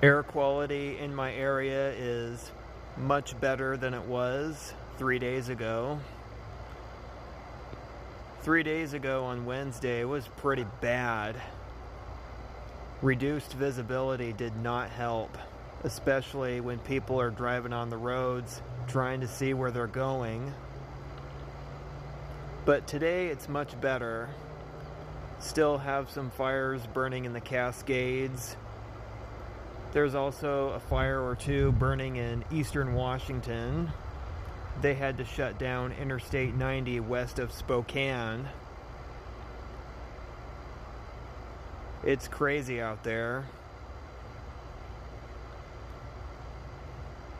Air quality in my area is much better than it was 3 days ago. 3 days ago on Wednesday, it was pretty bad. Reduced visibility did not help, especially when people are driving on the roads trying to see where they're going. But today it's much better. Still have some fires burning in the Cascades. There's also a fire or two burning in eastern Washington. They had to shut down Interstate 90 west of Spokane. It's crazy out there.